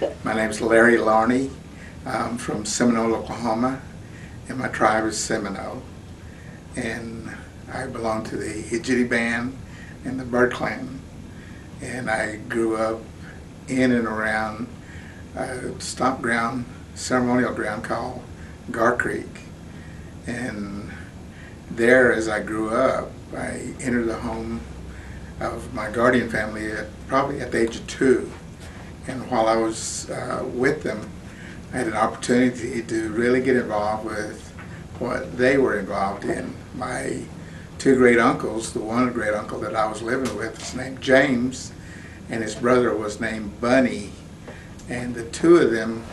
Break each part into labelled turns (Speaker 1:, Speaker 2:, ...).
Speaker 1: My name is Larney. I'm from Seminole, Oklahoma, and my tribe is Seminole. And I belong to the Hijiti Band and the Bird Clan. And I grew up in and around a stomp ground, ceremonial ground called Gar Creek. And there, as I grew up, I entered the home of my guardian family probably at the age of 2. And while I was with them, I had an opportunity to really get involved with what they were involved in. My 2 great uncles, the one great uncle that I was living with is named James, and his brother was named Bunny. And the 2 of them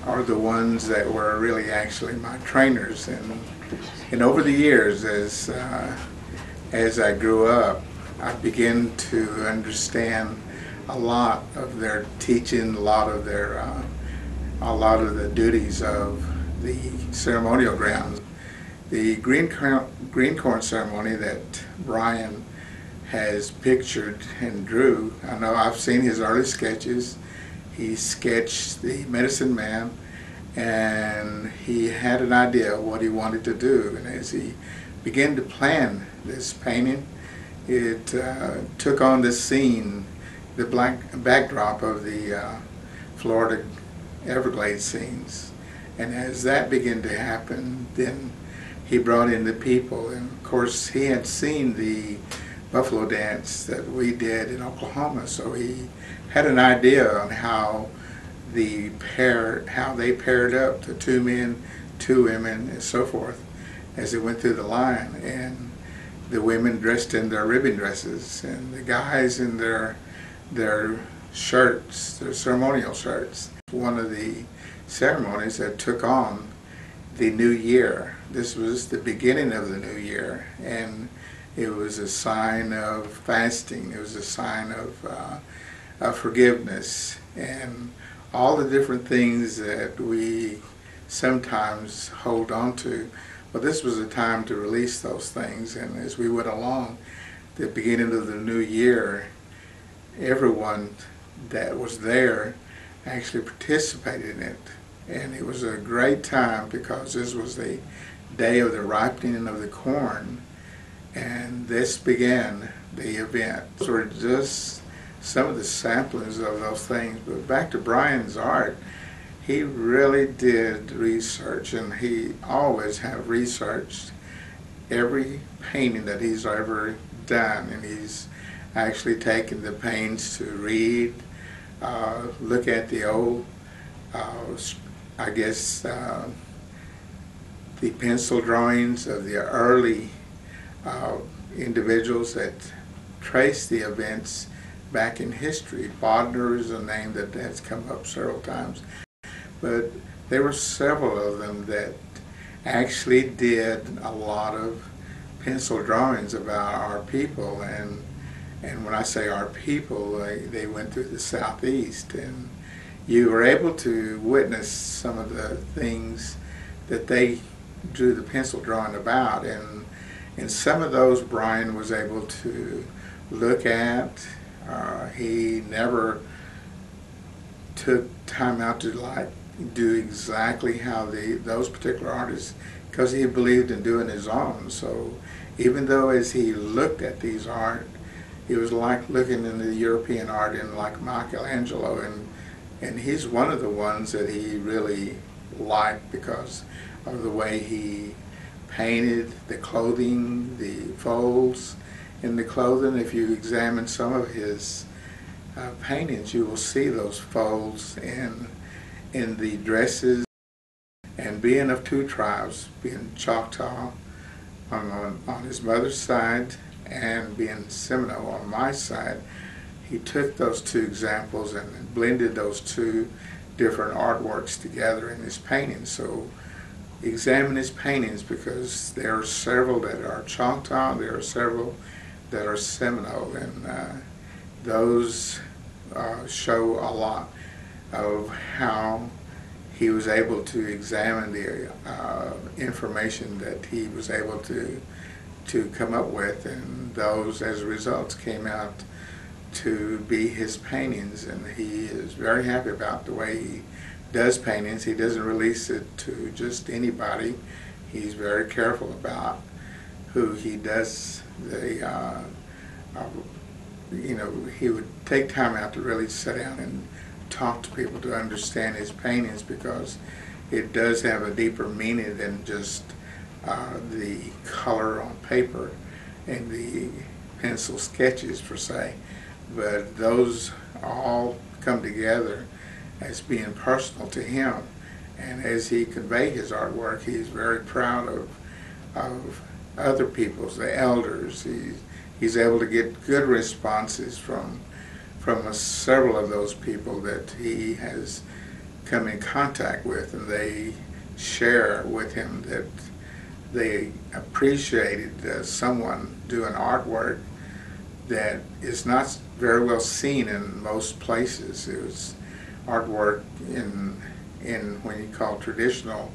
Speaker 1: are the ones that were really actually my trainers. And over the years, as I grew up, I began to understand a lot of their teaching, a lot of the duties of the ceremonial grounds. The green corn ceremony that Brian has pictured and drew, I know I've seen his early sketches. He sketched the medicine man, and he had an idea of what he wanted to do. And as he began to plan this painting, it took on this scene, the black backdrop of the Florida Everglades scenes. And as that began to happen, then he brought in the people. And of course, he had seen the buffalo dance that we did in Oklahoma, so he had an idea on how they paired up, the 2 men, 2 women, and so forth, as they went through the line. And the women dressed in their ribbon dresses, and the guys in their shirts, their ceremonial shirts. One of the ceremonies that took on the new year. This was the beginning of the new year, and it was a sign of fasting. It was a sign of forgiveness, and all the different things that we sometimes hold on to. But this was a time to release those things. And as we went along, the beginning of the new year, everyone that was there actually participated in it. And it was a great time because this was the day of the ripening of the corn. And this began the event. Those were just some of the samplings of those things. But back to Brian's art, he really did research, and he always have researched every painting that he's ever done. And he's actually taken the pains to read, look at the old, I guess, the pencil drawings of the early individuals that trace the events back in history. Bodner is a name that has come up several times. But there were several of them that actually did a lot of pencil drawings about our people. And when I say our people, they went through the Southeast. And you were able to witness some of the things that they drew the pencil drawing about. And some of those Brian was able to look at. He never took time out to do exactly how those particular artists, because he believed in doing his own. So even though as he looked at these art, it was like looking into the European art and like Michelangelo, and he's one of the ones that he really liked because of the way he painted the clothing, the folds in the clothing. If you examine some of his paintings, you will see those folds in the dresses. And being of 2 tribes, being Choctaw on his mother's side and being Seminole on my side, he took those 2 examples and blended those 2 different artworks together in his paintings. So examine his paintings, because there are several that are Choctaw, there are several that are Seminole, and those show a lot of how he was able to examine the information that he was able to come up with, and those as results came out to be his paintings, and he is very happy about the way he does paintings. He doesn't release it to just anybody. He's very careful about who he does the, you know, he would take time out to really sit down and talk to people to understand his paintings, because it does have a deeper meaning than just the color on paper and the pencil sketches per se, but those all come together as being personal to him. And as he conveyed his artwork, he's very proud of other people's, the elders. He's able to get good responses from several of those people that he has come in contact with, and they share with him that they appreciated someone doing artwork that is not very well seen in most places. It was artwork in when you call traditional.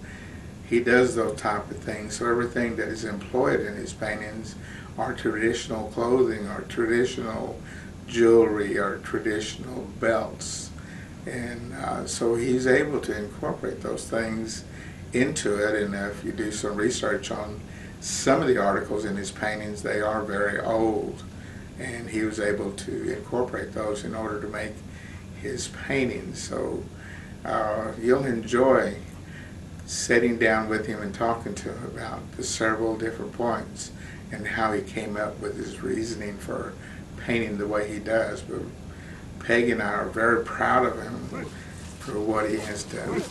Speaker 1: He does those type of things. So everything that is employed in his paintings are traditional clothing, or traditional jewelry, or traditional belts. And so he's able to incorporate those things into it. And if you do some research on some of the articles in his paintings, they are very old, and he was able to incorporate those in order to make his paintings. So you'll enjoy sitting down with him and talking to him about the several different points and how he came up with his reasoning for painting the way he does. But Peggy and I are very proud of him for what he has done.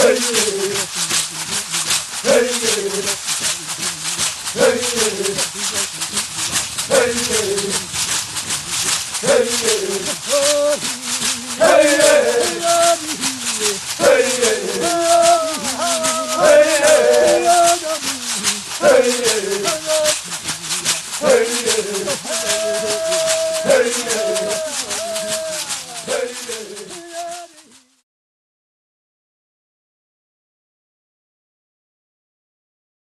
Speaker 2: Hey!